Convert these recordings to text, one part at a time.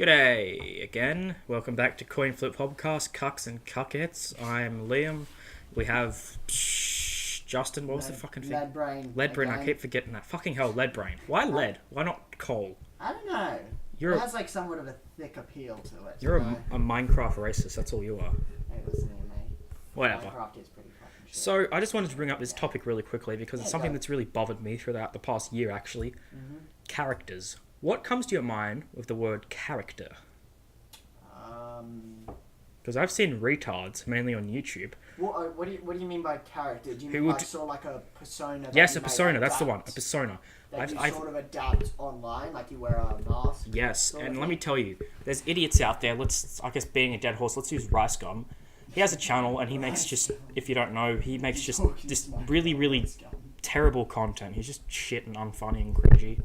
G'day again. Welcome back to Coinflip podcast, Cucks and Cuckettes. I'm Liam. We have Justin. What was the fucking thing? Lead brain. Lead brain. I keep forgetting that. Fucking hell, lead brain. Why lead? Why not coal? I don't know. It has like somewhat of a thick appeal to it. You're a Minecraft racist. That's all you are. Hey, listen to me. Whatever. Minecraft is pretty fucking shit. So I just wanted to bring up this topic really quickly because it's something that's really bothered me throughout the past year. Actually, characters. What comes to your mind with the word character? Because I've seen retards, mainly on YouTube. What do you mean by character? Do you Who mean would- like sort of like a persona? Yes, a persona. That's the one. A adapt? persona. That you sort of adapt online, like you wear a mask. Yes, and let me tell you, there's idiots out there. I guess being a dead horse, let's use Rice Gum. He has a channel and he makes just, if you don't know, he makes just this really, really terrible content. He's just shit and unfunny and cringy.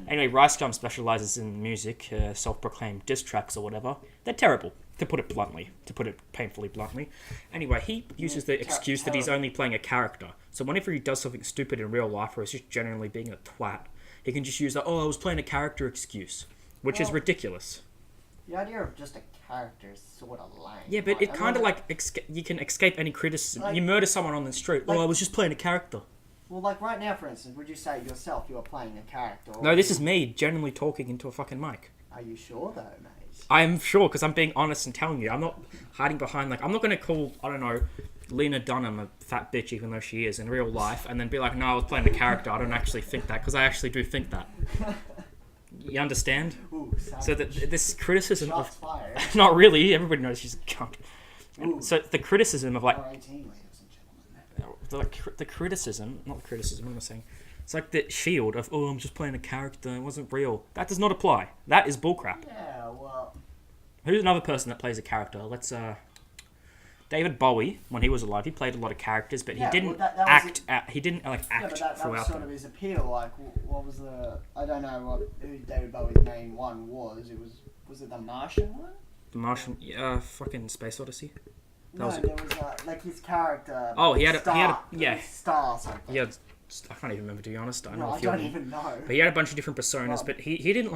Anyway, Rice Gum specializes in music, self-proclaimed diss tracks or whatever. They're terrible, to put it bluntly, to put it painfully bluntly. Anyway, he uses the excuse that he's only playing a character. So whenever he does something stupid in real life or is just generally being a twat, he can just use that, I was playing a character excuse, which is ridiculous. The idea of just a character is sort of lame. Yeah, but it kind of you can escape any criticism. Like, you murder someone on the street, I was just playing a character. Well, like right now, for instance, would you say yourself you are playing a character? No, this is me genuinely talking into a fucking mic. Are you sure though, mate? I'm sure, because I'm being honest and telling you. I'm not hiding behind, I'm not going to call, I don't know, Lena Dunham a fat bitch, even though she is in real life, and then be like, no, I was playing a character. I don't actually think that, because I actually do think that. You understand? Ooh, so this criticism shots of... fired. Not really, everybody knows she's a cunt. Ooh. So the criticism of like... 18, ladies and gentlemen. The criticism, not the criticism, what am I saying? It's like the shield of, I'm just playing a character, it wasn't real. That does not apply. That is bullcrap. Yeah, well... Who's another person that plays a character? Let's, David Bowie, when he was alive, he played a lot of characters, but he didn't act but that throughout was sort of his appeal. Like, what was the... I don't know who David Bowie's main one was. Was it the Martian one? The Martian, fucking Space Odyssey. There was like his character. Oh, he had a Star something. He had, I can't even remember, to be honest. I don't even know. But he had a bunch of different personas, but he didn't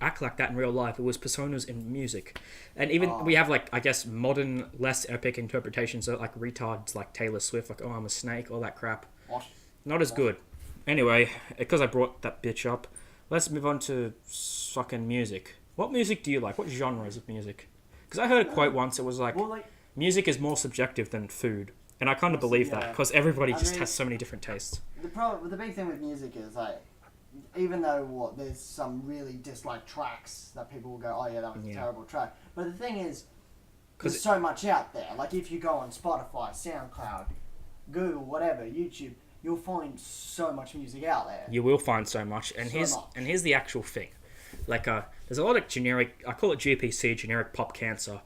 act like that in real life. It was personas in music. And even we have I guess modern, less epic interpretations of retards like Taylor Swift, I'm a snake, all that crap. What? Not as good. Anyway, because I brought that bitch up, let's move on to fucking music. What music do you like? What genres of music? Because I heard a quote once, it was music is more subjective than food. And I kind of believe that, because everybody has so many different tastes. The big thing with music is, even though there's some really disliked tracks that people will go, oh yeah, that was a terrible track. But the thing is, there's so much out there. Like if you go on Spotify, SoundCloud, Google, whatever, YouTube, you'll find so much music out there. You will find so much. And here's the actual thing. There's a lot of generic, I call it GPC, generic pop cancer.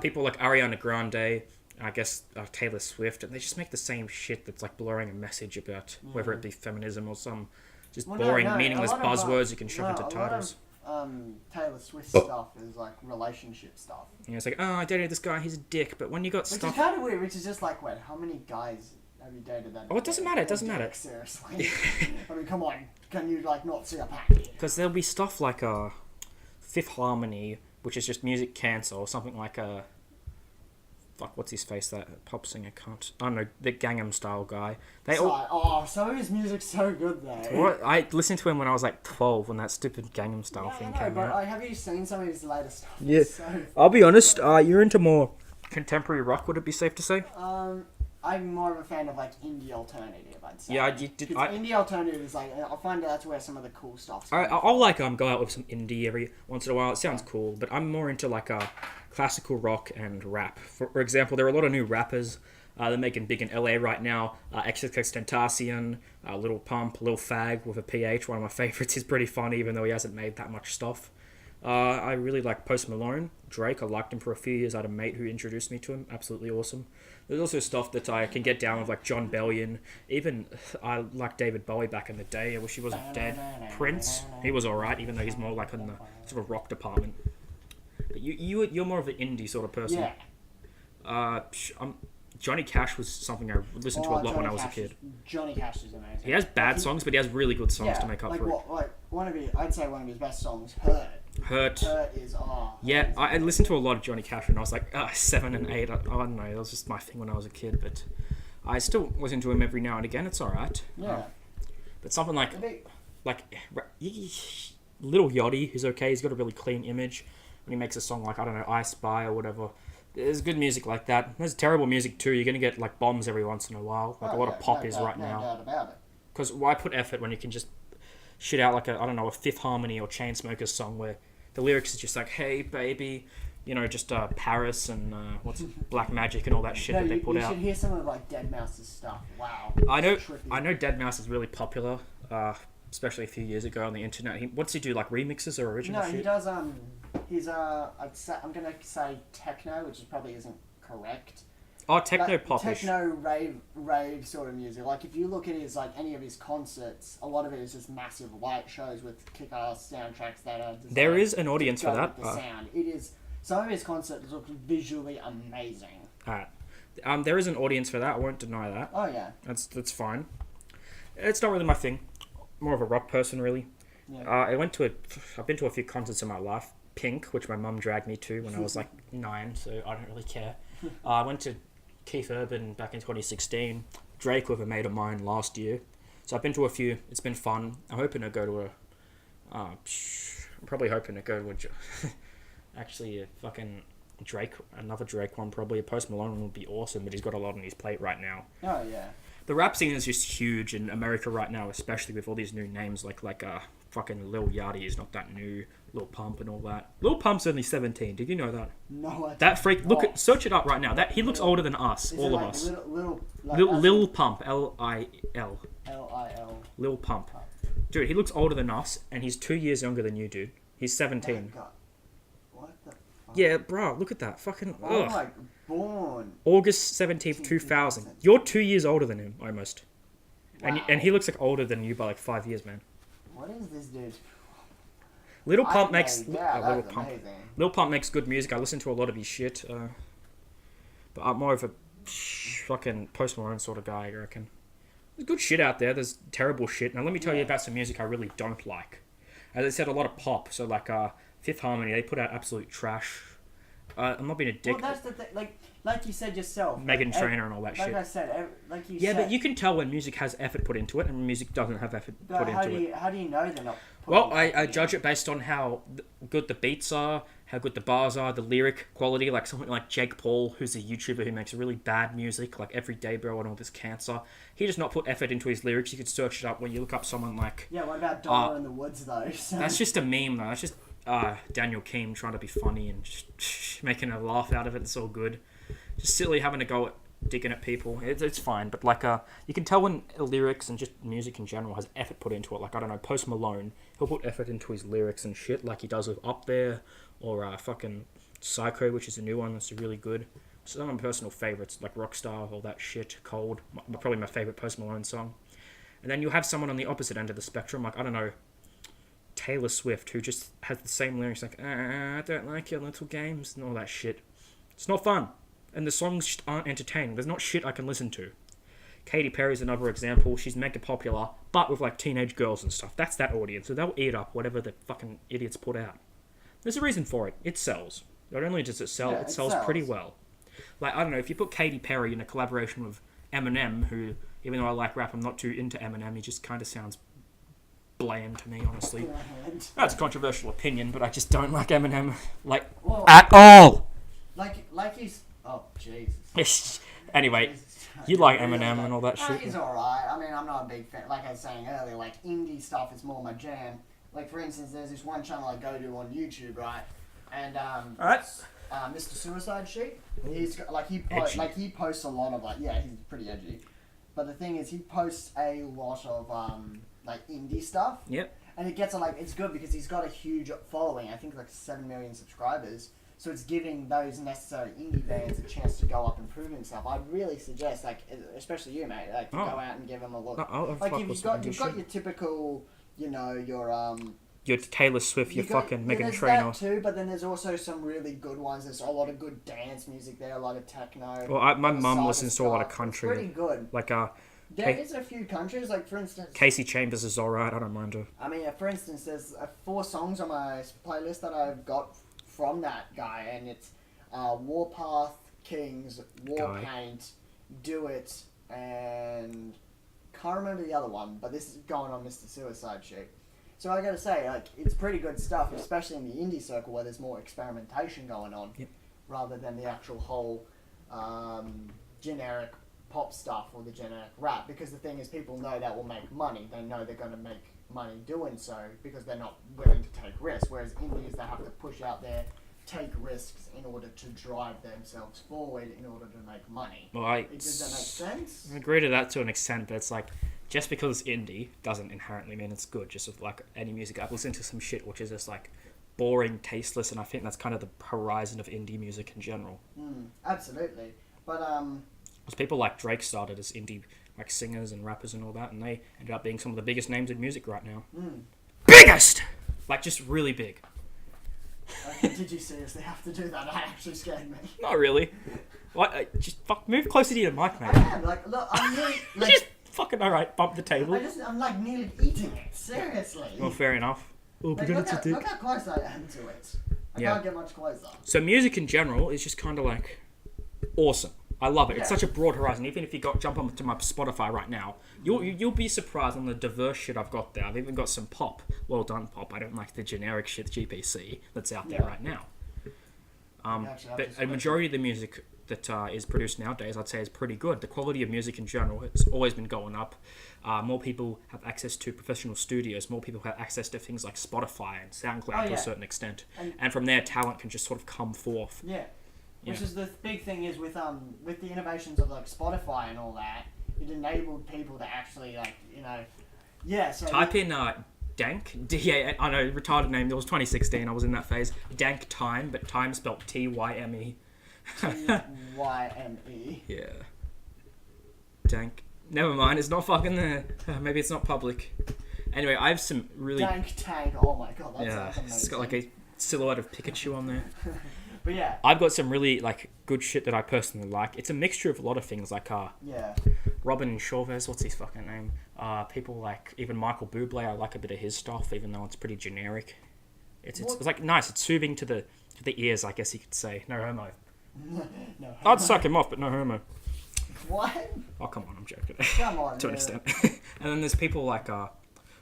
People like Ariana Grande, I guess Taylor Swift, and they just make the same shit that's blurring a message about whether it be feminism or some just boring, meaningless buzzwords you can shove into titles. Taylor Swift stuff is relationship stuff. Yeah, it's I dated this guy, he's a dick, but when you got stuff... Which is kind of weird, which is just wait, how many guys have you dated that... Oh, it doesn't matter, it doesn't matter. Seriously. I mean, come on, can you not see a pack? Because there'll be stuff like Fifth Harmony, which is just music cancer, or something like fuck, what's his face, that pop singer cunt? I don't know, the Gangnam Style guy. Some of his music's so good though. What? I listened to him when I was 12, when that stupid Gangnam Style thing came out. Have you seen some of his latest stuff? Yeah, I'll be honest, you're into more contemporary rock, would it be safe to say? I'm more of a fan of indie alternative, I'd say. Yeah, indie alternative is I find that's where some of the cool stuff's I'll go out with some indie every once in a while. It sounds cool, but I'm more into classical rock and rap. For example, there are a lot of new rappers. They're making big in LA right now. XXXTentacion, Lil Pump, Lil Fag with a PH, one of my favorites. He's pretty funny, even though he hasn't made that much stuff. I really like Post Malone, Drake. I liked him for a few years. I had a mate who introduced me to him. Absolutely awesome. There's also stuff that I can get down with, John Bellion. Even I liked David Bowie back in the day. I wish he wasn't dead. Prince, he was alright, even though he's more in the sort of rock department. But you're more of an indie sort of person. Yeah. Johnny Cash was something I listened to a lot when I was a kid. Johnny Cash is amazing. He has bad songs, but he has really good songs to make up for it. I'd say one of his best songs, Hurt. Hurt. Hurt is Yeah, I listened to a lot of Johnny Cash when I was like 7 and 8. I don't know, that was just my thing when I was a kid. But I still listen to him every now and again. It's alright. Yeah. But something like Little Yachty is okay. He's got a really clean image when he makes a song like, I don't know, I Spy or whatever. There's good music like that. There's terrible music too. You're gonna get like bombs every once in a while, like a lot of pop is right now. No doubt about it. Because why put effort when you can just shit out like a Fifth Harmony or Chainsmokers song where the lyrics is just like, hey baby, just Paris and what's Black Magic and all that shit that they put out. You should hear some of like Deadmau5's stuff. Wow. I know Deadmau5 is really popular, especially a few years ago on the internet. What's he do, like remixes or original shit? No, he does. He's I'm gonna say techno, which probably isn't correct. Oh, techno popish. Techno rave sort of music. Like if you look at his any of his concerts, a lot of it is just massive light shows with kick-ass soundtracks that are. There is an audience for that. The sound. It is. Some of his concerts look visually amazing. Alright. There is an audience for that. I won't deny that. Oh yeah. That's fine. It's not really my thing. More of a rock person, really. Yeah. I've been to a few concerts in my life. Pink, which my mum dragged me to when I was like 9, so I don't really care. I went to Keith Urban back in 2016. Drake with a mate of mine last year. So I've been to a few. It's been fun. I'm hoping to go to I'm probably hoping to go to actually a fucking another Drake one probably. A Post Malone one would be awesome, but he's got a lot on his plate right now. Oh yeah. The rap scene is just huge in America right now, especially with all these new names like fucking Lil Yachty is not that new, Lil Pump and all that. Lil Pump's only 17. Did you know that? No, I that freak. Search it up right now. He looks older than us, all of us. Lil Pump, Lil. Lil Pump, dude. He looks older than us, and he's 2 years younger than you, dude. He's 17. Oh, what the fuck? Yeah, bro. Look at that. Fucking. Oh my. Born August 17th, 2000. You're 2 years older than him, almost. Wow. And he looks like older than you by like 5 years, man. What is this dude? Lil Pump makes good music. I listen to a lot of his shit. But I'm more of a fucking Post Malone sort of guy, I reckon. There's good shit out there. There's terrible shit. Now let me tell you about some music I really don't like. As I said, a lot of pop. So like Fifth Harmony, they put out absolute trash. I'm not being a dick. Well, that's the thing. Like you said yourself. Meghan Trainor and all that shit. Like I said, Yeah, but you can tell when music has effort put into it and when music doesn't have effort put into it. How do you know they're not? Well, I judge it based on how good the beats are, how good the bars are, the lyric quality. Like something like Jake Paul, who's a YouTuber who makes really bad music, like Everyday Bro and all this cancer. He does not put effort into his lyrics. You could search it up when you look up someone like. Yeah, what about Donna in the Woods though? So. That's just a meme though. That's just Daniel Keem trying to be funny and just making a laugh out of it. It's all good. Just silly having to go digging at people. It's fine, but like you can tell when lyrics and just music in general has effort put into it. Like I don't know, Post Malone, he'll put effort into his lyrics and shit, like he does with Up There or fucking Psycho, which is a new one that's really good. Some of my personal favorites like Rockstar, all that shit, Cold, probably my favorite Post Malone song. And then you'll have someone on the opposite end of the spectrum, like I don't know, Taylor Swift, who just has the same lyrics like I don't like your little games and all that shit. It's not fun. And the songs just aren't entertaining. There's not shit I can listen to. Katy Perry's another example. She's mega popular, but with like teenage girls and stuff. That's that audience. So they'll eat up whatever the fucking idiots put out. There's a reason for it. It sells. Not only does it sell, it sells pretty well. Like, I don't know, if you put Katy Perry in a collaboration with Eminem, who, even though I like rap, I'm not too into Eminem, he just kind of sounds bland to me, honestly. That's a controversial opinion, but I just don't like Eminem, at all. Like he's... Oh, Jesus. Anyway, you like Eminem and all that shit. He's alright. I mean, I'm not a big fan. Like I was saying earlier, like, indie stuff is more my jam. Like, for instance, there's this one channel I go to on YouTube, right? And, Alright. Mr. Suicide Sheet. He's got, he posts a lot of, he's pretty edgy. But the thing is, he posts a lot of, indie stuff. Yep. And it gets, it's good because he's got a huge following. I think, 7 million subscribers. So it's giving those necessary indie bands a chance to go up and prove themselves. I'd really suggest, especially you, mate, to go out and give them a look. You've got your typical, your Taylor Swift, your fucking Meghan Trainor. There's that too, but then there's also some really good ones. There's a lot of good dance music there, a lot of techno. Well, my mum listens to a lot of country. It's pretty good. There is a few countries, like for instance... Casey Chambers is alright, I don't mind her. I mean, for instance, there's 4 songs on my playlist that I've got from that guy, and it's Warpath, Kings, Warpaint, Do It, and... Can't remember the other one, but this is going on Mr. Suicide shit. So I gotta say, like, it's pretty good stuff, especially in the indie circle where there's more experimentation going on, rather than the actual whole generic pop stuff or the generic rap. Because the thing is, people know that will make money. They know they're going to make money doing so because they're not willing to take risks. Whereas indies, they have to push out there, take risks in order to drive themselves forward in order to make money. Well, does that make sense? I agree to that to an extent, but it's like, just because it's indie doesn't inherently mean it's good. Just with like any music, I've listened to some shit which is just like boring, tasteless, and I think that's kind of the horizon of indie music in general. Absolutely. But because people like Drake started as indie like singers and rappers and all that, and they ended up being some of the biggest names in music right now. Biggest! Like, just really big. Okay, did you seriously have to do that? That actually scared me. Not really. What? Just move closer to your mic, mate. I am. Like, look, I'm nearly... Like, just fucking alright, bump the table. I'm like nearly eating it. Seriously. Well, fair enough. Like, look how close I am to it. I can't get much closer. So music in general is just kind of like awesome. I love it. Yeah. It's such a broad horizon. Even if you jump onto my Spotify right now, you'll be surprised on the diverse shit I've got there. I've even got some pop. Well done, pop. I don't like the generic shit GPC that's out there right now. But a majority of the music that is produced nowadays, I'd say, is pretty good. The quality of music in general has always been going up. More people have access to professional studios. More people have access to things like Spotify and SoundCloud to a certain extent. And from there, talent can just sort of come forth. Yeah. Which is the big thing is with the innovations of like Spotify and all that, it enabled people to actually so type in Dank D-A, I know, retarded name. It was 2016. I was in that phase. Dank Time, but Time spelled T-Y-M-E. T-Y-M-E. Yeah. Dank. Never mind. It's not fucking there. Maybe it's not public. Anyway, I have some really Dank Tank. Oh my god, that's amazing. It's got like a silhouette of Pikachu on there. But yeah, I've got some really like good shit that I personally like. It's a mixture of a lot of things, like Robin Chavez, what's his fucking name? People like even Michael Bublé. I like a bit of his stuff, even though it's pretty generic. It's like nice. It's soothing to the ears, I guess you could say. No homo. No homo. I'd suck him off, but no homo. What? Oh come on, I'm joking. Come on. To an extent. And then there's people like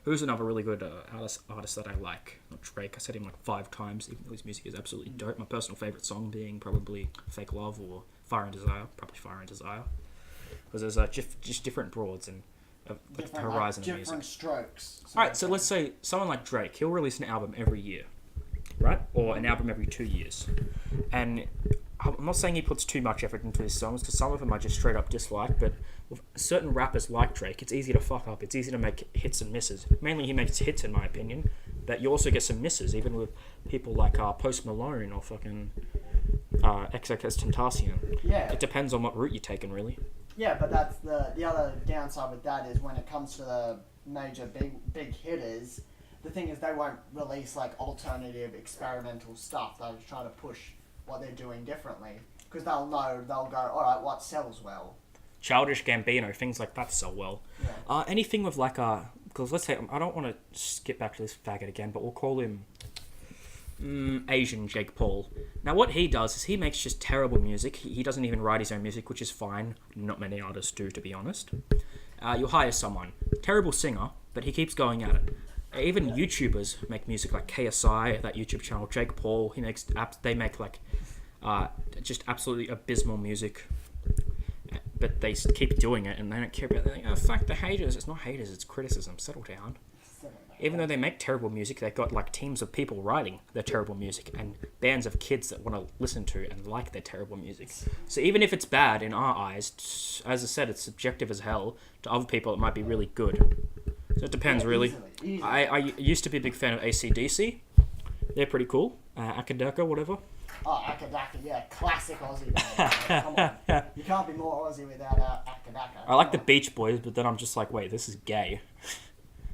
who's another really good artist that I like? Not Drake. I said him like 5 times, even though his music is absolutely dope. My personal favourite song being probably Fake Love or Fire and Desire. Probably Fire and Desire. Because there's just different broads and the horizon of music. Different strokes. Alright, so let's say someone like Drake, he'll release an album every year, right? Or an album every 2 years. And I'm not saying he puts too much effort into his songs, because some of them I just straight up dislike, but with certain rappers like Drake, it's easy to fuck up. It's easy to make hits and misses. Mainly he makes hits, in my opinion, but you also get some misses, even with people like Post Malone or fucking XXXTentacion. Yeah. It depends on what route you're taking, really. Yeah, but that's the other downside with that is when it comes to the major big hitters, the thing is they won't release like alternative experimental stuff. They'll try to push what they're doing differently, because they'll go, alright, what sells well? Childish Gambino, things like that sell well. Yeah. Anything with like because let's say, I don't want to skip back to this faggot again, but we'll call him Asian Jake Paul. Now what he does is he makes just terrible music. He doesn't even write his own music, which is fine. Not many artists do, to be honest. You'll hire someone, terrible singer, but he keeps going at it. Even YouTubers make music, like KSI, that YouTube channel. Jake Paul, they make like just absolutely abysmal music, but they keep doing it and they don't care about it. They're like, oh fuck the haters. It's not haters, it's criticism. Settle down. Even though they make terrible music, they've got like teams of people writing their terrible music and bands of kids that want to listen to and like their terrible music. So even if it's bad in our eyes, as I said, it's subjective as hell. To other people, it might be really good. So it depends, really. Easily. I used to be a big fan of AC/DC. They're pretty cool. Akadaka, whatever. Oh, Akadaka, yeah. Classic Aussie band. Come on. You can't be more Aussie without Akadaka. I like the Beach Boys, but then I'm just like, wait, this is gay.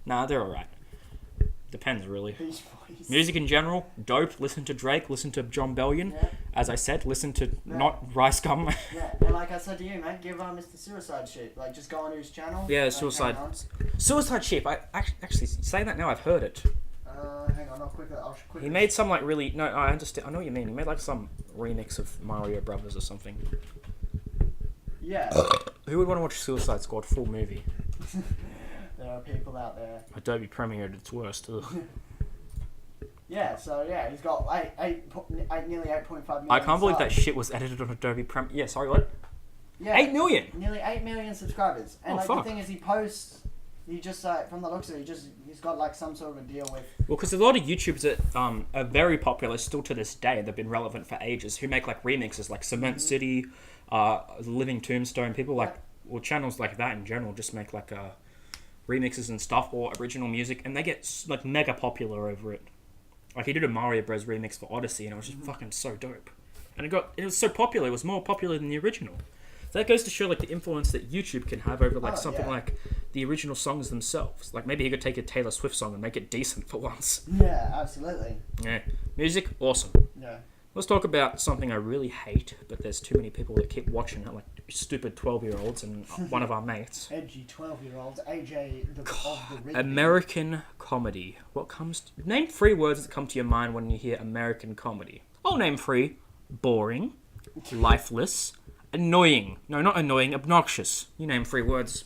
Nah, they're alright. Depends, really. Beach Boys. Music in general, dope. Listen to Drake, listen to John Bellion. Yeah. As I said, listen to not Rice Gum. Yeah, and like I said to you, mate, give Mr. Suicide shit. Like, just go on his channel. Yeah, Suicide Ship. I actually saying that now, I've heard it. Hang on, I'll quickly. He made some like really no. I understand. I know what you mean. He made like some remix of Mario Brothers or something. Yeah. Who would want to watch Suicide Squad full movie? There are people out there. Adobe Premiere at its worst. Ugh. Yeah, so yeah, he's got nearly 8.5 million. I can't believe that subs. shit was edited on Adobe Premiere. Yeah, sorry, what? Yeah, 8 million. Nearly 8 million subscribers, and fuck. the thing is, he posts. He just from the looks of it, he's got like some sort of a deal with. Well, because a lot of YouTubers that are very popular still to this day. They've been relevant for ages. Who make like remixes, like Cement City, Living Tombstone. People like or channels like that in general just make like remixes and stuff or original music, and they get like mega popular over it. Like he did a Mario Bros remix for Odyssey, and it was just fucking so dope. And it was so popular. It was more popular than the original. So that goes to show like the influence that YouTube can have over like something like the original songs themselves. Like maybe he could take a Taylor Swift song and make it decent for once. Yeah, absolutely. Yeah, music, awesome. Yeah. Let's talk about something I really hate, but there's too many people that keep watching it, like stupid 12-year-olds and one of our mates. Edgy 12-year-olds, AJ of the Rigby. American comedy. Name 3 words that come to your mind when you hear American comedy. I'll name 3. Boring, lifeless, annoying. No, not annoying, obnoxious. You name 3 words.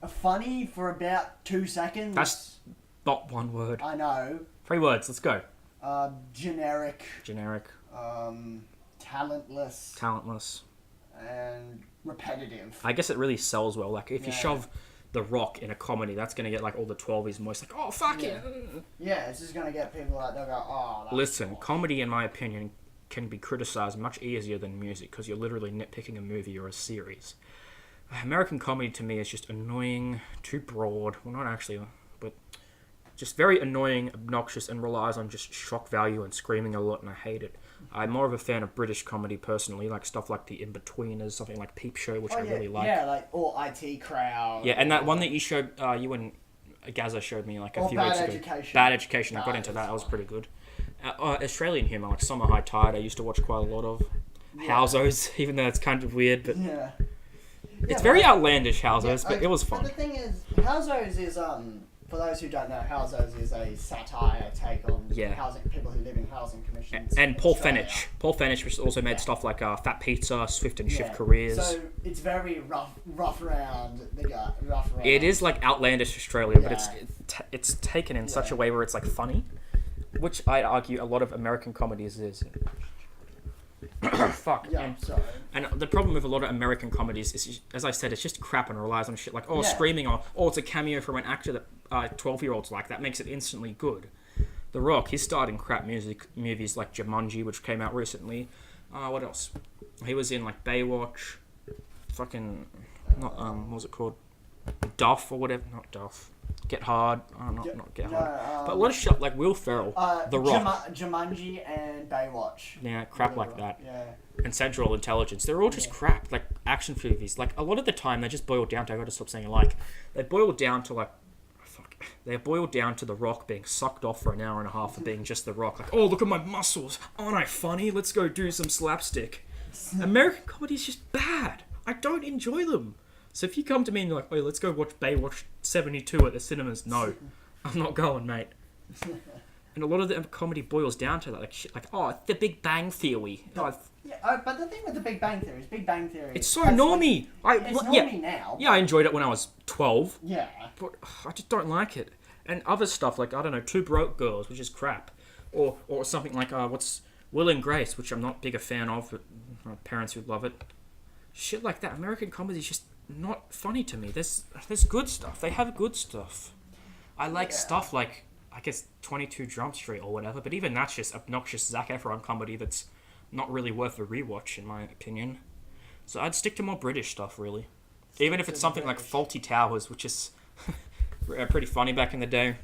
Funny for about 2 seconds. That's not 1 word. I know. 3 words, let's go. Generic. Generic. Talentless. And repetitive. I guess it really sells well. Like, if you shove The Rock in a comedy, that's going to get, like, all the 12s moist. Like, oh, fuck it. Yeah, it's just going to get people like, they'll go, oh, that's Listen, cool. comedy, in my opinion, can be criticised much easier than music because you're literally nitpicking a movie or a series. American comedy, to me, is just annoying, too broad. Well, not actually, but just very annoying, obnoxious, and relies on just shock value and screaming a lot, and I hate it. I'm more of a fan of British comedy, personally, like stuff like The In-Betweeners, something like Peep Show, which I really like. Yeah, like, or IT Crowd. Yeah, and that one that you showed, you and Gaza showed me like a few weeks ago. Bad Education. I got into that. That was pretty good. Australian humour, like Summer High Tide, I used to watch quite a lot of. Howzos, even though it's kind of weird, but it's very outlandish, Howzos, but it was fun. But the thing is, Howzos is for those who don't know, Howzos is a satire take on housing people who live in housing commissions. And Paul Fenech, which also made stuff like Fat Pizza, Swift and Shift Careers. So it's very rough around the guy. Rough around. It is like outlandish Australia, but it's taken in such a way where it's like funny, which I'd argue a lot of American comedies is. Fuck. Yeah, sorry. And the problem with a lot of American comedies is, as I said, it's just crap and relies on shit like screaming or it's a cameo from an actor that 12-year-olds like. That makes it instantly good. The Rock, he starred in crap movies like Jumanji, which came out recently. What else? He was in like Baywatch. Fucking what was it called? Duff or whatever. Not Duff. Get Hard. Not Get Hard. But a lot of shit like Will Ferrell, The Rock. Jumanji and Baywatch. Yeah, crap like that. Yeah. And Central Intelligence. They're all just crap. Like action movies. Like a lot of the time they just boil down to, I gotta stop saying like, they boil down to like, they boil down to The Rock being sucked off for an hour and a half for being just The Rock. Like, oh, look at my muscles. Aren't I funny? Let's go do some slapstick. American comedy is just bad. I don't enjoy them. So if you come to me and you're like, oh, let's go watch Baywatch 72 at the cinemas. No, I'm not going, mate. And a lot of the comedy boils down to that, like shit, like, oh, The Big Bang Theory. But the thing with The Big Bang Theory is it's so normie. It's normie now. Yeah, I enjoyed it when I was 12. Yeah. But I just don't like it. And other stuff like, I don't know, Two Broke Girls, which is crap. Or something like, what's Will and Grace, which I'm not big a fan of, but my parents would love it. Shit like that. American comedy is just not funny to me. There's good stuff. They have good stuff. I like stuff like, I guess, 22 Jump Street or whatever, but even that's just obnoxious Zac Efron comedy that's not really worth a rewatch, in my opinion. So I'd stick to more British stuff, really. Even if it's something like Fawlty Towers, which is pretty funny back in the day.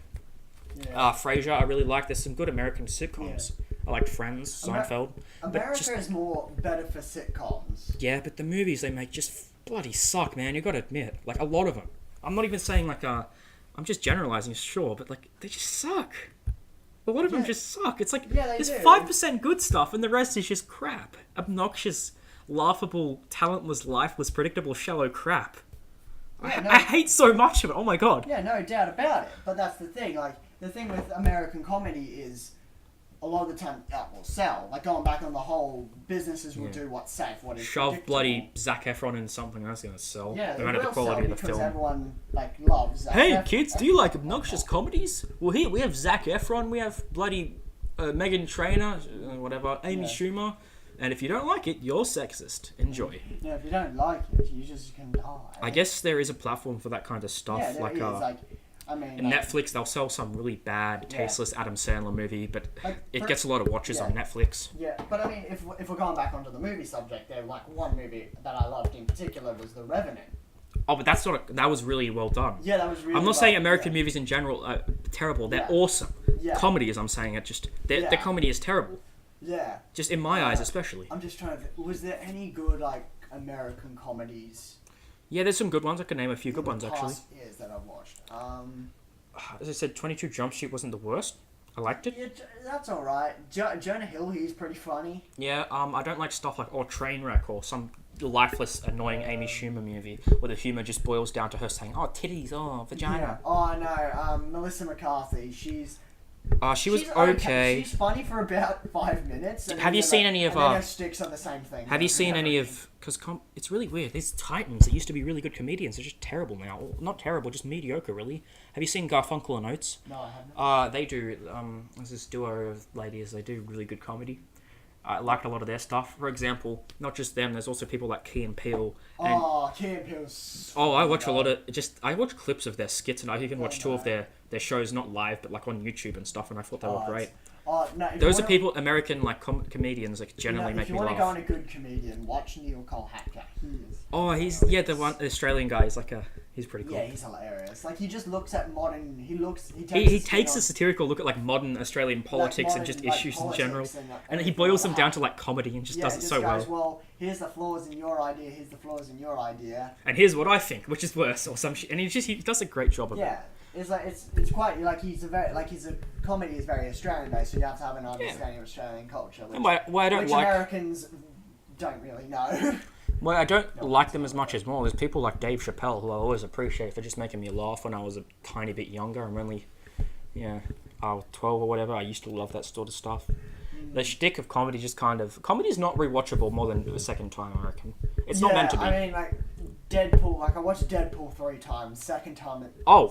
Yeah. Frasier, I really like. There's some good American sitcoms. Yeah. I like Friends, Seinfeld. America is more better for sitcoms. Yeah, but the movies they make just bloody suck, man. You got to admit, like a lot of them. I'm not even saying like I'm just generalizing, sure, but like they just suck. A lot of them just suck. It's like there's do. 5% good stuff, and the rest is just crap. Obnoxious, laughable, talentless, lifeless, predictable, shallow crap. I hate so much of it. Oh my god. Yeah, no doubt about it. But that's the thing. Like the thing with American comedy is, a lot of the time that will sell. Like going back on the whole, businesses will do what's safe, what is shove bloody Zac Efron in something that's gonna sell. Yeah, no matter the quality of the film. Everyone like loves Zac Hey kids, do you like obnoxious comedies? Well, here we have Zac Efron, we have bloody Meghan Trainor, whatever, Amy Schumer, and if you don't like it, you're sexist. Enjoy. Yeah, if you don't like it, you just can die. I guess there is a platform for that kind of stuff. Yeah, there is. I mean, Netflix, they'll sell some really bad, tasteless Adam Sandler movie, but it gets a lot of watches on Netflix. Yeah, but I mean, if we're going back onto the movie subject, there, like one movie that I loved in particular was The Revenant. Oh, but that was really well done. Yeah, that was really. I'm not saying American movies in general are terrible. They're awesome. Yeah. Comedy, as I'm saying, their comedy is terrible. Yeah. Just in my eyes, especially. I'm just trying to think, was there any good like American comedies? Yeah, there's some good ones. I can name a few good ones, actually. Past years that I've watched. As I said, 22 Jump Street wasn't the worst. I liked it. Yeah, that's alright. Jonah Hill, he's pretty funny. Yeah, I don't like stuff like Trainwreck or some lifeless, annoying Amy Schumer movie where the humour just boils down to her saying, "Oh, titties, oh, vagina." Yeah. Oh, no, Melissa McCarthy, she was okay. She's funny for about 5 minutes. And have you seen any of her sticks on the same thing? Have you seen any of? Because it's really weird. These titans that used to be really good comedians are just terrible now. Well, not terrible, just mediocre, really. Have you seen Garfunkel and Oates? No, I haven't. They do. There's this duo of ladies. They do really good comedy. I liked a lot of their stuff. For example, not just them. There's also people like Key and Peele. Key and Peele's. Oh, I watch a lot of I watch clips of their skits, and I even watch two of their shows, not live, but like on YouTube and stuff. And I thought they were great. No, those are people, American like comedians, like generally make me laugh. If you want to go on a good comedian, watch Neil Kolhatka. He's the Australian guy. He's pretty cool. Yeah, he's hilarious. Like he just looks at modern. He takes a satirical look at like modern Australian politics and just issues in general, and he boils them down to like comedy and just does it so well. Well, here's the flaws in your idea. Here's the flaws in your idea. And here's what I think, which is worse, or some shit. And he does a great job of it. Yeah. It's like it's quite like his comedy is very Australian based, so you have to have an understanding of Australian culture, which Americans don't really know. Well, I don't like them as much as more. There's people like Dave Chappelle who I always appreciate for just making me laugh when I was a tiny bit younger. I'm only 12 or whatever. I used to love that sort of stuff. The shtick of comedy comedy is not rewatchable more than a second time, I reckon. It's not meant to be. I mean, like Deadpool, I watched Deadpool 3 times. Second time, no.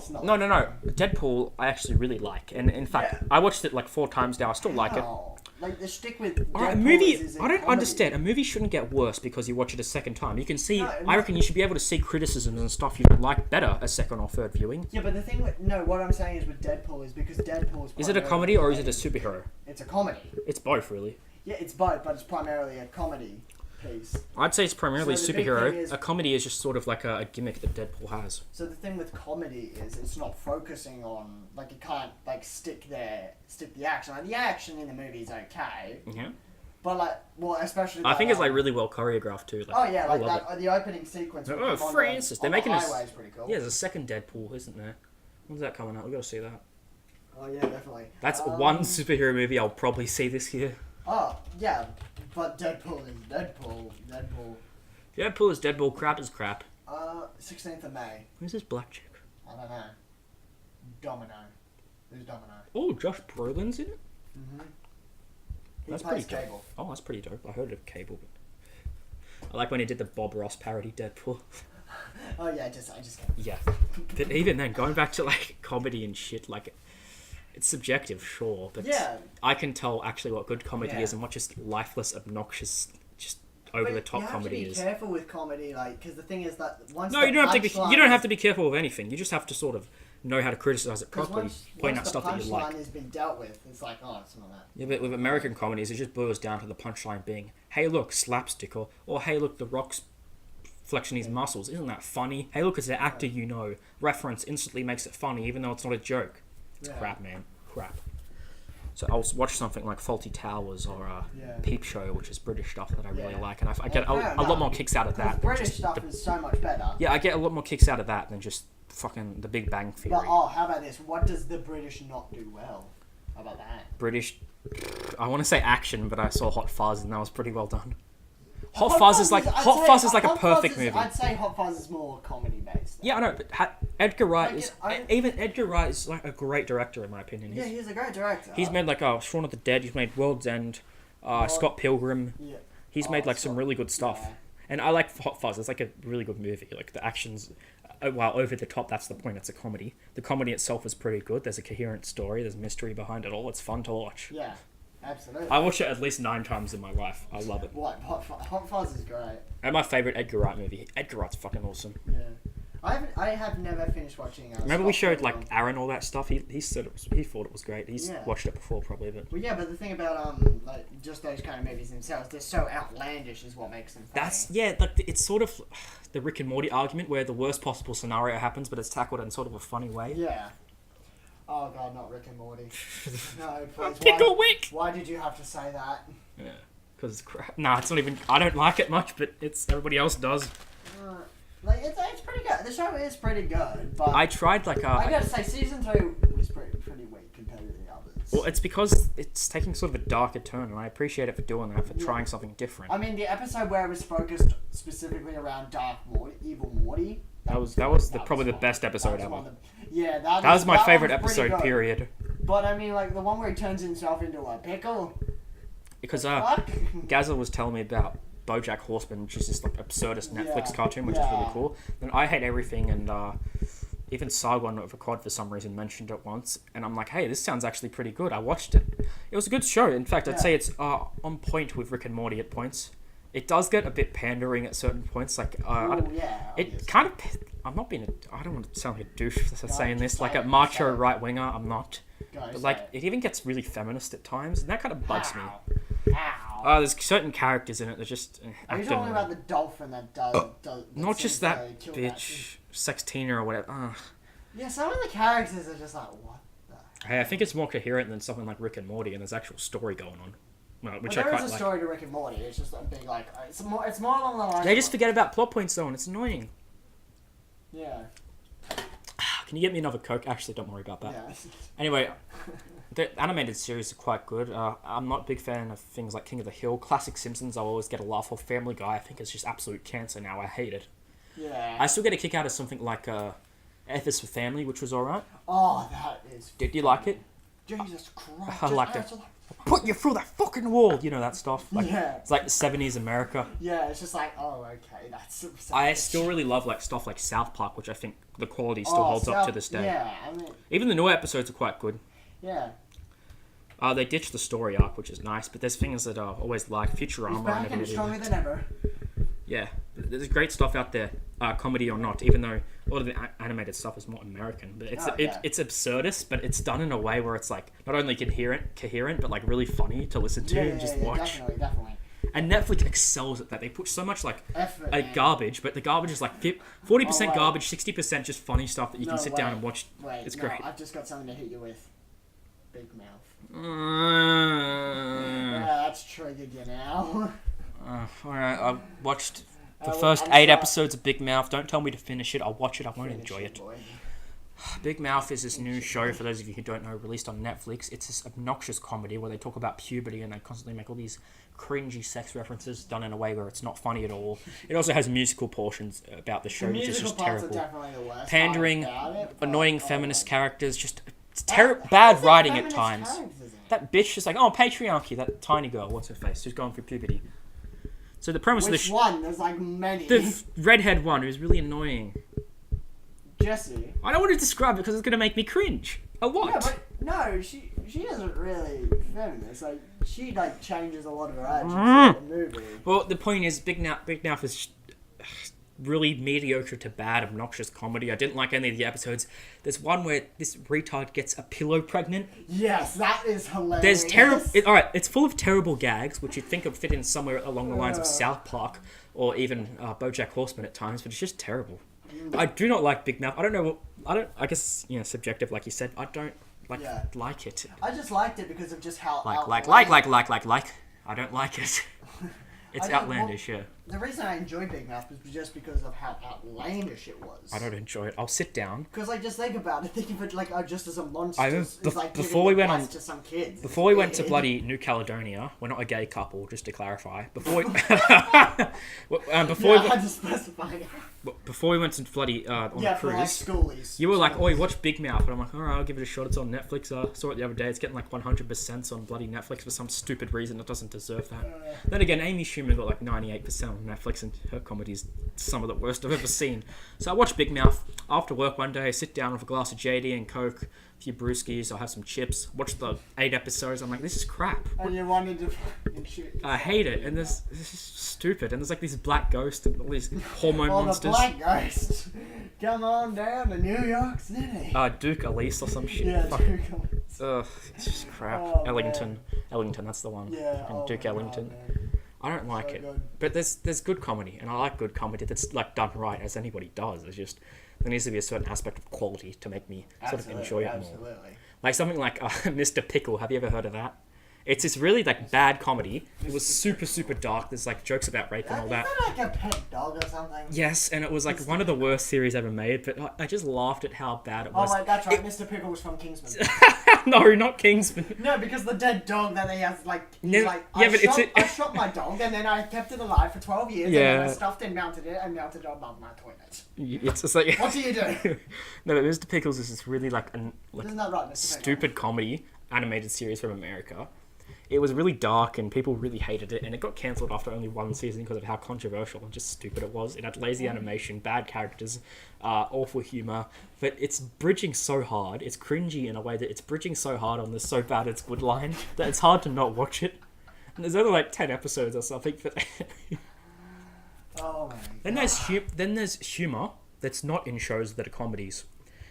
Deadpool, I actually really like, and in fact, I watched it like 4 times now. I still like it. Like the shtick with a movie, I don't understand. A movie shouldn't get worse because you watch it a second time. You can see. I reckon you should be able to see criticisms and stuff you like better a second or third viewing. Yeah, but the thing what I'm saying is with Deadpool is because Deadpool is it a comedy or is it a superhero? It's a comedy. It's both, really. Yeah, it's both, but it's primarily a comedy piece. I'd say it's primarily superhero. A comedy is just sort of like a gimmick that Deadpool has. So the thing with comedy is it's not focusing on it can't stick the action. Like the action in the movie is okay. Yeah. But especially. I think it's really well choreographed too. The opening sequence. Oh, Francis! They're making highway is pretty cool. Yeah, there's a second Deadpool, isn't there? When's that coming out? We got to see that. Oh yeah, definitely. That's one superhero movie I'll probably see this year. Oh yeah, but Deadpool is Deadpool. Deadpool is Deadpool. Crap is crap. 16th of May. Who's this black chick? I don't know. Domino. Who's Domino? Oh, Josh Brolin's in it. Mhm. That's pretty dope. Cable. Oh, that's pretty dope. I heard of Cable, but I like when he did the Bob Ross parody Deadpool. Oh yeah, I just. Yeah, but even then, going back to comedy and shit, it's subjective, sure, but I can tell actually what good comedy is and what just lifeless, obnoxious, just over the top comedy is. You have to be careful with comedy, because the thing is that once you don't have to be careful with anything. You just have to sort of know how to criticize it properly, point out stuff that you like. Once the punchline has been dealt with, it's like, oh, it's not that. Yeah, but with American comedies, it just boils down to the punchline being, "Hey, look, slapstick," or "Hey, look, The Rock's flexing his muscles. Isn't that funny? Hey, look, it's an actor you know." Reference instantly makes it funny, even though it's not a joke. It's crap, man. Crap. So I'll watch something like Faulty Towers or Peep Show, which is British stuff that I really like, and I get a lot more kicks out of that. British stuff is so much better. Yeah, I get a lot more kicks out of that than just fucking The Big Bang Theory. But how about this? What does the British not do well? How about that? British, I want to say action, but I saw Hot Fuzz and that was pretty well done. Hot Fuzz is like a perfect movie. I'd say Hot Fuzz is more comedy based. Yeah, I know, but Edgar Wright even Edgar Wright is like a great director in my opinion. He's a great director. He's made like Shaun of the Dead. He's made World's End, Scott Pilgrim. Yeah. He's made like some really good stuff. Yeah. And I like Hot Fuzz. It's like a really good movie. Like the action's, while over the top, that's the point. It's a comedy. The comedy itself is pretty good. There's a coherent story. There's mystery behind it all. It's fun to watch. Yeah. Absolutely. I watch it at least 9 times in my life. I love it. What? Hot Fuzz is great. And my favourite Edgar Wright movie. Edgar Wright's fucking awesome. Yeah. I have never finished watching. Remember we showed like Aaron all that stuff. He said he thought it was great. He's watched it before probably, but. Well, yeah, but the thing about like just those kind of movies themselves, they're so outlandish, is what makes them funny. Like it's sort of the Rick and Morty argument where the worst possible scenario happens, but it's tackled in sort of a funny way. Yeah. Oh god, not Rick and Morty. No, please. Pickle Wick. Why did you have to say that? Yeah, because it's crap. Nah, it's not even. I don't like it much, but it's everybody else does. Like it's pretty good. The show is pretty good, but I tried like I gotta say, season 3 was pretty weak compared to the others. Well, it's because it's taking sort of a darker turn, and I appreciate it for doing that, for trying something different. I mean, the episode where it was focused specifically around Dark Morty, Evil Morty. That was probably the best episode ever. That was my favorite episode. Period. But I mean, like the one where he turns himself into a pickle. Because Gazza was telling me about BoJack Horseman, which is this like absurdist Netflix cartoon, which is really cool. Then I Hate Everything, and even Sargon of Akkad for some reason mentioned it once, and I'm like, hey, this sounds actually pretty good. I watched it. It was a good show. In fact, I'd say it's on point with Rick and Morty at points. It does get a bit pandering at certain points. Like, it kind of. I'm not being. I don't want to sound like a douche for saying this. Like a macho right winger, I'm not. But like, it even gets really feminist at times, and that kind of bugs me. There's certain characters in it that just. Are you talking about the dolphin that does not just that bitch, Sextina or whatever. Yeah, some of the characters are just like, what the. Hey, I think it's more coherent than something like Rick and Morty, and there's actual story going on. Which there is a story to Rick and Morty. It's just a big like. It's more along the lines. They just forget about plot points though, and it's annoying. Yeah. Can you get me another Coke? Actually, don't worry about that. Yeah. Anyway, the animated series are quite good. I'm not a big fan of things like King of the Hill. Classic Simpsons, I'll always get a laugh off. Family Guy, I think it's just absolute cancer now. I hate it. Yeah. I still get a kick out of something like F is for Family, which was alright. Oh, that is. Did you like it? Jesus Christ. I liked it. Put you through that fucking wall, you know that stuff. Like, yeah. It's like the 70s America. Yeah, it's just like, oh, okay, that's. I still really love like stuff like South Park, which I think the quality still holds up to this day. Yeah, I mean. Even the newer episodes are quite good. Yeah. They ditched the story arc, which is nice, but there's things that I always like. Futurama. He's back and stronger than ever. Yeah, there's great stuff out there, comedy or not. Even though a lot of the animated stuff is more American, but it's absurdist, but it's done in a way where it's like not only coherent, but like really funny to listen to and just watch. Definitely. And Netflix excels at that. They put so much like effort, garbage, but the garbage is like 40% garbage, 60% just funny stuff that you can sit down and watch. It's great. I've just got something to hit you with. Big Mouth. Yeah, that's triggered you now. Alright, I watched the first 8 episodes of Big Mouth. Don't tell me to finish it. I'll watch it. I won't enjoy it. Big Mouth is this new show, for those of you who don't know, released on Netflix. It's this obnoxious comedy where they talk about puberty and they constantly make all these cringy sex references done in a way where it's not funny at all. It also has musical portions about the show, which is just terrible. Pandering, annoying feminist characters, just bad writing at times. That bitch is like, oh, patriarchy, that tiny girl, what's her face, who's going through puberty. So the premise of the show... Which one? There's like many. The redhead one who's really annoying. Jessie. I don't want to describe it because it's going to make me cringe. A lot. Yeah, but no, she isn't really feminist. Like, she like changes a lot of her attitude in the movie. Well, the point is, Big Mouth is really mediocre to bad, obnoxious comedy. I didn't like any of the episodes. There's one where this retard gets a pillow pregnant. Yes, that is hilarious. There's terrible... Alright, it's full of terrible gags, which you'd think would fit in somewhere along the lines of South Park, or even BoJack Horseman at times, but it's just terrible. I do not like Big Mouth. I don't know... I guess, subjective, like you said. I don't like it. I just liked it because of just how... Like. I don't like it. It's outlandish, yeah. the reason I enjoy Big Mouth was just because of how outlandish it was. I don't enjoy it. I'll sit down. Because like just think about it. Think of it like just as a monster. Before we went on to some kids. Before we went to bloody New Caledonia, we're not a gay couple, just to clarify. Before we, I had to specify. Before we went to bloody on the cruise, like schoolies. You were like, "Oh, you watch Big Mouth," and I'm like, "All right, I'll give it a shot. It's on Netflix." I saw it the other day. It's getting like 100% on bloody Netflix for some stupid reason. It doesn't deserve that. Then again, Amy Schumer got like 98% on Netflix, and her comedy's some of the worst I've ever seen. So I watched Big Mouth after work one day. I sit down with a glass of JD and Coke, a few brewskis. I'll have some chips. Watch the 8 episodes. I'm like, this is crap. And you wanted to fucking shoot. I hate it. And this is stupid. And there's like these black ghosts and all these hormone monsters. The black ghost. Come on down to New York City. Duke Elise or some shit. Yeah, Fuck. Duke Elise. Ugh, it's just crap. Oh, Ellington. Man. Ellington, that's the one. Yeah. And Duke Ellington. God, I don't like so it. good. But there's good comedy, and I like good comedy that's like done right, as anybody does. It's just there needs to be a certain aspect of quality to make me sort of enjoy it more. Absolutely. Like something like Mr. Pickle. Have you ever heard of that? It's this really like bad comedy. It was super, super dark. There's like jokes about rape and all that. Is that like a pet dog or something? Yes, and it was like one of the worst series ever made, but I just laughed at how bad it was. Oh, that's right. Mr. Pickle was from Kingsman. No, not Kingsman. No, because the dead dog that he has, like, I shot my dog and then I kept it alive for 12 years and then I stuffed and mounted it above my toilet. It's like... What do you do? No, but Mr. Pickles is this really like Isn't that right, Mr. stupid comedy animated series from America. It was really dark and people really hated it, and it got cancelled after only one season because of how controversial and just stupid it was. It had lazy animation, bad characters, awful humour, but it's bridging so hard. It's cringy in a way that it's bridging so hard on the so bad it's good line that it's hard to not watch it. And there's only like 10 episodes or something. But oh my then there's humour that's not in shows that are comedies.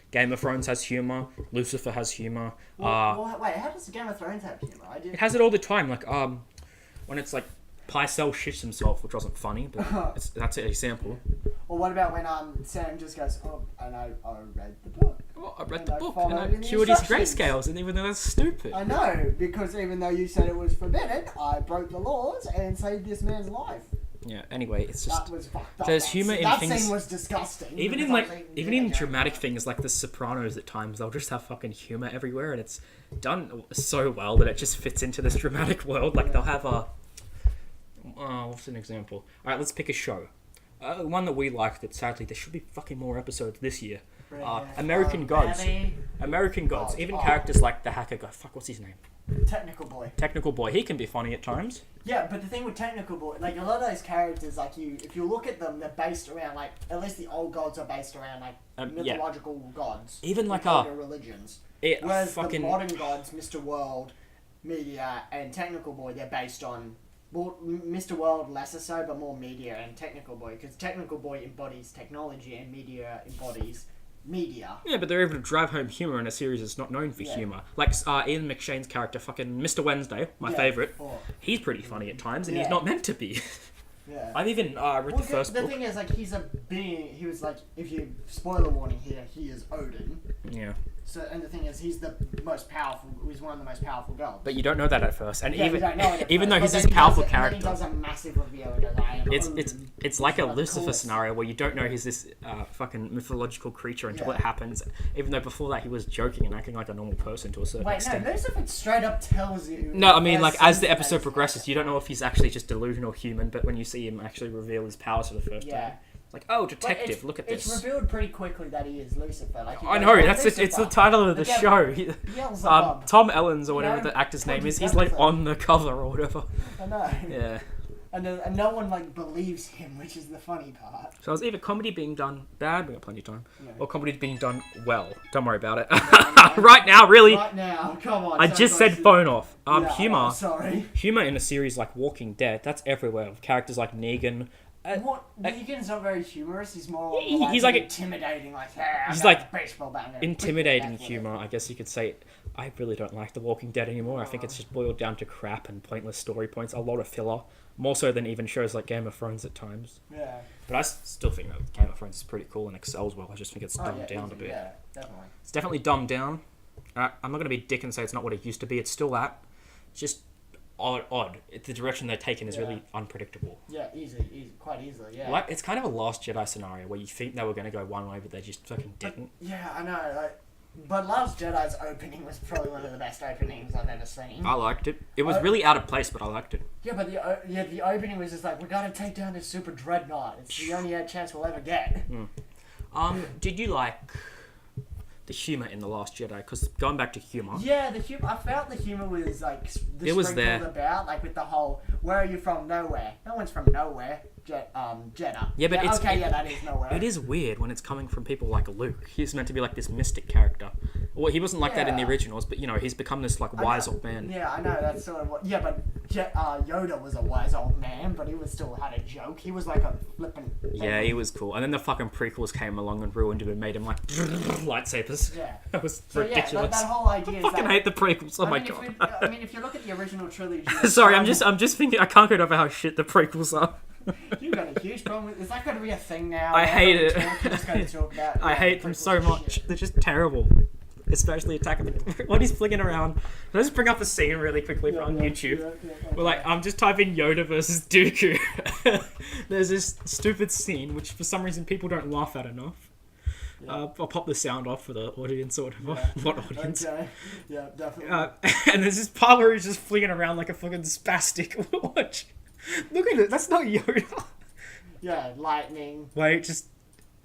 Game of Thrones has humour. Lucifer has humour. Wait, how does Game of Thrones have humour? It has it all the time. Like when it's like Pycelle shits himself, which wasn't funny, but that's an example. Or what about when Sam just goes, "Oh, and I read the book." Well, I read the book and I cured his grayscales, and even though that's stupid. I know, because even though you said it was forbidden, I broke the laws and saved this man's life. Yeah. Anyway, it's just that was fucked up. There's humour in that things. That scene was disgusting. Even in dramatic things like The Sopranos, at times they'll just have fucking humour everywhere, and it's done so well that it just fits into this dramatic world. Like they'll have what's an example? All right, let's pick a show. One that we like that sadly there should be fucking more episodes this year. American Gods. American Gods. Even characters like the hacker guy. Fuck, what's his name? Technical Boy. He can be funny at times. Yeah, but the thing with Technical Boy, like a lot of those characters, like if you look at them, they're based around like at least the old gods are based around like mythological gods. Even like religions. Whereas the modern gods, Mr. World, Media, and Technical Boy, they're based on. Well, Mr. World lesser so, but more Media and Technical Boy, because Technical Boy embodies technology and Media embodies media. Yeah, but they're able to drive home humour in a series that's not known for humour. Like Ian McShane's character, fucking Mr. Wednesday, my favourite. He's pretty funny at times, and he's not meant to be. Yeah. I've even read the first book. The thing is, like, he's a being. He was like, if you spoiler warning here, he is Odin. Yeah. So, and the thing is, he's the most powerful. He's one of the most powerful gods. But you don't know that at first, and even though he's this powerful character, he does a massive reveal. And goes, I am it's like a Lucifer scenario where you don't know he's this fucking mythological creature until it happens. Even though before that he was joking and acting like a normal person to a certain extent. No, Lucifer straight up tells you. No, I mean like as the episode progresses, you don't know if he's actually just delusional human, but when you see him actually reveal his powers for the first time. Like, oh, detective, look at this. It's revealed pretty quickly that he is Lucifer. Like, I know, it's the title of the show. Tom Ellens, or whatever the actor's name is, he's like on the cover or whatever. I know. Yeah. And no one like believes him, which is the funny part. So it's either comedy being done bad, we got plenty of time, or comedy being done well. Don't worry about it. Right now, really. Right now, come on. I just said phone off. Humor. Sorry. Humor in a series like Walking Dead, that's everywhere. With characters like Negan. Negan's not very humorous. He's more. He's like intimidating. He's like baseball bat. Intimidating humor, I guess you could say. I really don't like The Walking Dead anymore. I think it's just boiled down to crap and pointless story points. A lot of filler, more so than even shows like Game of Thrones at times. Yeah. But I still think that Game of Thrones is pretty cool and excels well. I just think it's dumbed down a bit. Yeah, definitely. It's definitely dumbed down. I'm not going to be a dick and say it's not what it used to be. It's still that. It's just odd. The direction they're taken is really unpredictable. Yeah, easy, quite easily. Yeah. Like it's kind of a Last Jedi scenario where you think they were going to go one way, but they just fucking didn't. Yeah, I know. But Last Jedi's opening was probably one of the best openings I've ever seen. I liked it. It was really out of place, but I liked it. Yeah, but the opening was just like, we gotta take down this super dreadnought. It's the only chance we'll ever get. Did you like the humor in The Last Jedi? Because going back to humor. Yeah, the humor. I felt the humor was like it was there about, like with the whole "Where are you from? Nowhere." No one's from nowhere. Jeddah. Yeah, but that is nowhere. It is weird when it's coming from people like Luke. He's meant to be like this mystic character. Well, he wasn't like that in the originals, but he's become this like wise old man. Yeah, I know that's sort of what. Yeah, but Yoda was a wise old man, but he was still had a joke. He was like a flippant. Yeah, he was cool. And then the fucking prequels came along and ruined him and made him like lightsabers. Yeah, that was ridiculous. Yeah, that whole idea. I fucking hate the prequels. Oh my god. If you look at the original trilogy. Sorry, I'm just thinking. I can't get over how shit the prequels are. You've got a huge problem with. Is that going to be a thing now? I hate it. Talk about, I hate them so much. Shit. They're just terrible. Especially Attack of the... When he's flicking around... Let's bring up the scene really quickly on YouTube. We're like, I'm just typing Yoda versus Dooku. There's this stupid scene, which for some reason people don't laugh at enough. I'll pop the sound off for the audience or whatever. What audience? Okay. Yeah, definitely. And there's this part where he's just flinging around like a fucking spastic. Watch. Look at it. That's not Yoda. Yeah, lightning. Wait, just...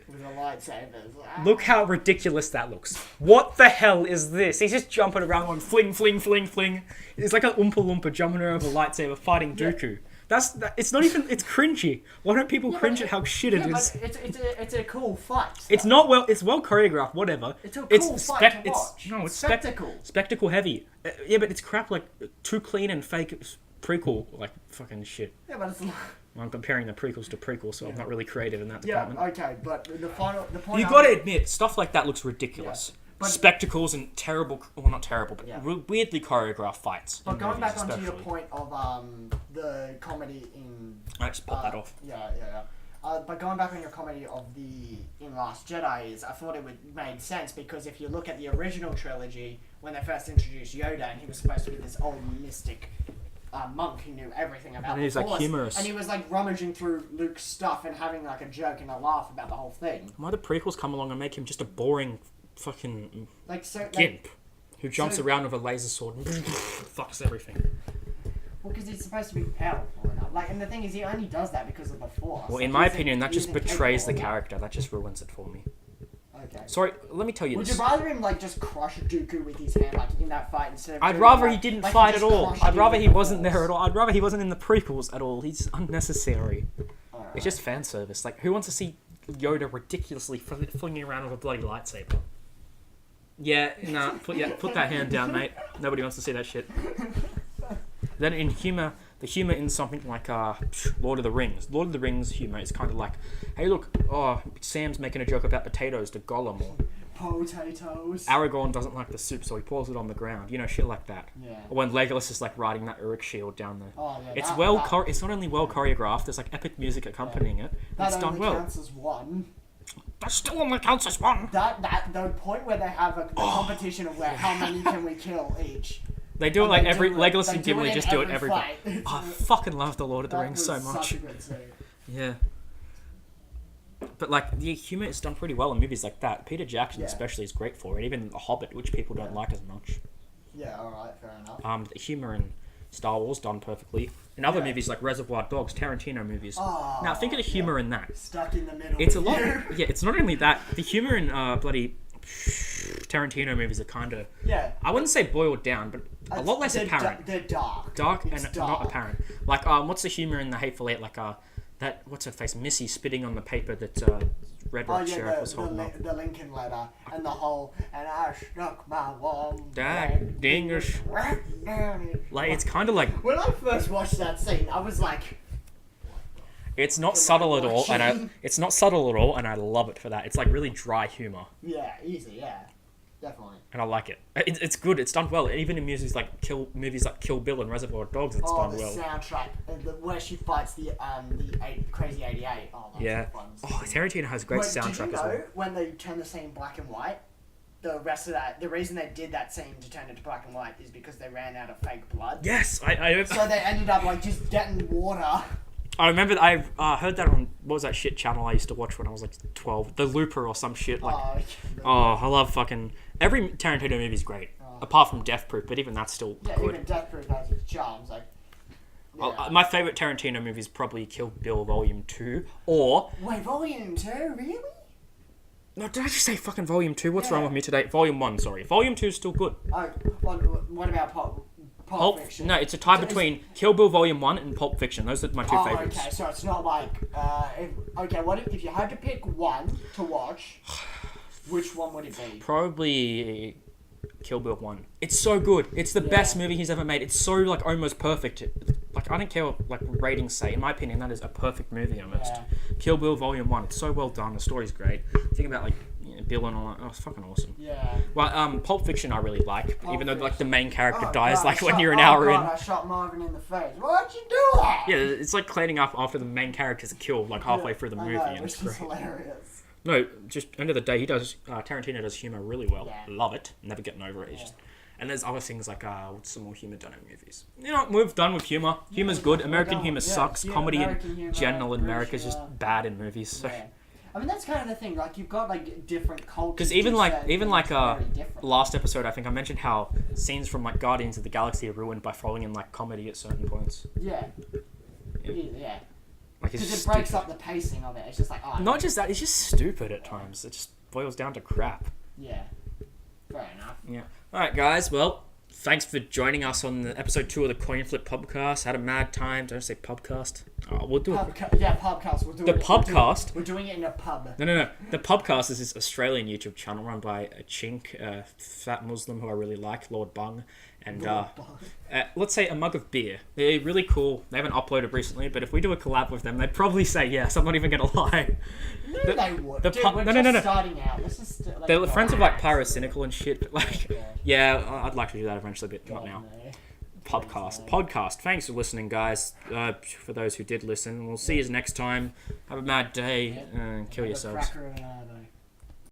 With the lightsabers. Look how ridiculous that looks. What the hell is this? He's just jumping around on fling, fling, fling, fling. It's like an Oompa Loompa jumping around with a lightsaber fighting Dooku. It's not even... It's cringy. Why don't people cringe at how shit it is? But it's a cool fight. It's not well... It's well choreographed, whatever. It's a cool fight to watch. It's spectacle. Spectacle heavy. Yeah, but it's crap like too clean and fake prequel like fucking shit. Yeah, but it's not... I'm comparing the prequels to prequels, so I'm not really creative in that department. Yeah, okay, but the point... You gotta admit, stuff like that looks ridiculous. Yeah, spectacles and terrible... Well, not terrible, but weirdly choreographed fights. But going back onto your point of the comedy in... I just pop that off. Yeah. But going back on your comedy of in Last Jedi I thought it made sense because if you look at the original trilogy, when they first introduced Yoda and he was supposed to be this old mystic... monk who knew everything about the Force. Like humorous. And he was like rummaging through Luke's stuff and having like a joke and a laugh about the whole thing. Why the prequels come along and make him just a boring fucking gimp who jumps around with a laser sword and fucks everything? Well, because he's supposed to be powerful enough. And the thing is, he only does that because of the Force. Well, in my opinion, that just betrays the character. That just ruins it for me. Okay. Sorry, let me tell you this. Would you rather him just crush Dooku with his hand in that fight instead of... I'd rather he didn't fight at all. I'd rather he wasn't there at all. I'd rather he wasn't in the prequels at all. He's unnecessary. Right. It's just fan service. Who wants to see Yoda ridiculously flinging around with a bloody lightsaber? Yeah, nah, put that hand down, mate. Nobody wants to see that shit. Then in humor... The humour in something like Lord of the Rings. Lord of the Rings humour is kind of like, hey look, Sam's making a joke about potatoes to Gollum. Or potatoes. Aragorn doesn't like the soup, so he pours it on the ground. Shit like that. Yeah. Or when Legolas is riding that Uruk shield down there. Oh, yeah, it's not only well choreographed, there's epic music accompanying it. It's done well. That only counts as one. That still only counts as one. The point where they have a competition of how many can we kill each. They do it every... Legolas and Gimli just do it every fight. I fucking love the Lord of the Rings so much. Such a good scene. Yeah. But the humour is done pretty well in movies like that. Peter Jackson especially is great for it. Even The Hobbit, which people don't like as much. Yeah, alright, fair enough. The humour in Star Wars done perfectly. In other movies like Reservoir Dogs, Tarantino movies. Now think of the humour in that. Stuck in the middle. It's a lot. Yeah, it's not only that. The humour in bloody Tarantino movies are kind of... Yeah. I wouldn't say boiled down, but a lot less apparent. They're dark. Dark. Not apparent. What's the humour in The Hateful Eight? What's her face? Missy spitting on the paper that Red Rock Sheriff was holding up. The Lincoln letter and the whole, and I struck my one. Dingers. It's kind of like... When I first watched that scene, I was like... It's not subtle at all, and I love it for that. It's really dry humour. Yeah, easy, yeah. Definitely. And I like it. It's good. It's done well. Even in movies like Kill Bill and Reservoir Dogs, it's done well. Oh, the soundtrack, where she fights the Crazy 88. Oh, that's yeah. fun. Tarantino has great soundtrack as well. When they turn the scene black and white, the rest of that, the reason they did that scene to turn it to black and white is because they ran out of fake blood. Yes, So they ended up like just getting water. I remember I heard that on, what was that shit channel I used to watch when I was like 12? The Looper or some shit. Like, I love fucking... Every Tarantino movie's great. Apart from Death Proof, but even that's still good. Even Death Proof has its charms. Like, my favourite Tarantino movie is probably Kill Bill Volume 2, or... Wait, Volume 2? Really? No, did I just say fucking Volume 2? What's wrong with me today? Volume 1, sorry. Volume 2 is still good. Oh, what about Pulp Fiction? No, it's a tie between Kill Bill Volume 1 and Pulp Fiction. Those are my two favourites. Okay, so it's not like... what if you had to pick one to watch, which one would it be? Probably Kill Bill 1. It's so good. It's the best movie he's ever made. It's so, like, almost perfect. Like, I don't care what, like, ratings say. In my opinion, that is a perfect movie, almost. Yeah. Kill Bill Volume 1. It's so well done. The story's great. Think about, like, Bill and all that. Oh, it's fucking awesome. Yeah. Well, Pulp Fiction I really like. Even though, like, the main character God, dies, like, when you're an hour in. I shot Marvin in the face. Why'd you do that? Yeah, it's like cleaning up after the main characters are killed, like, halfway through the movie. And it's great. Hilarious. No, just end of the day, Tarantino does humor really well. Yeah. Love it. Never getting over it. It's just... And there's other things like, what's some more humor done in movies? You know, we've done with humor. Humor's good. American humor sucks. Comedy in general in America is just bad in movies. So. Yeah. I mean, that's kind of the thing. Like, you've got, like, different cultures. Because even last episode, I think I mentioned how scenes from, like, Guardians of the Galaxy are ruined by throwing in, like, comedy at certain points. Yeah. Like, because it breaks up the pacing of it. It's just like, Not just that, it's just stupid at times. It just boils down to crap. Yeah. Fair enough. Yeah. Alright, guys. Well, thanks for joining us on the episode 2 of the Coinflip podcast. Had a mad time. Don't say pubcast. We'll do it. Pubcast. We'll do The it. pubcast? We're doing it in a pub. No. The pubcast is this Australian YouTube channel run by a chink, a fat Muslim who I really like, Lord Bung. And, let's say a mug of beer. They're really cool. They haven't uploaded recently, but if we do a collab with them, they'd probably say yes. I'm not even going to lie. No, they would. Dude, we're starting out. This is they're friends of, like, Pyrocynical and shit, but, like, I'd like to do that eventually, but not now. Podcast. Thanks for listening, guys. For those who did listen, we'll see you next time. Have a mad day and kill yourselves.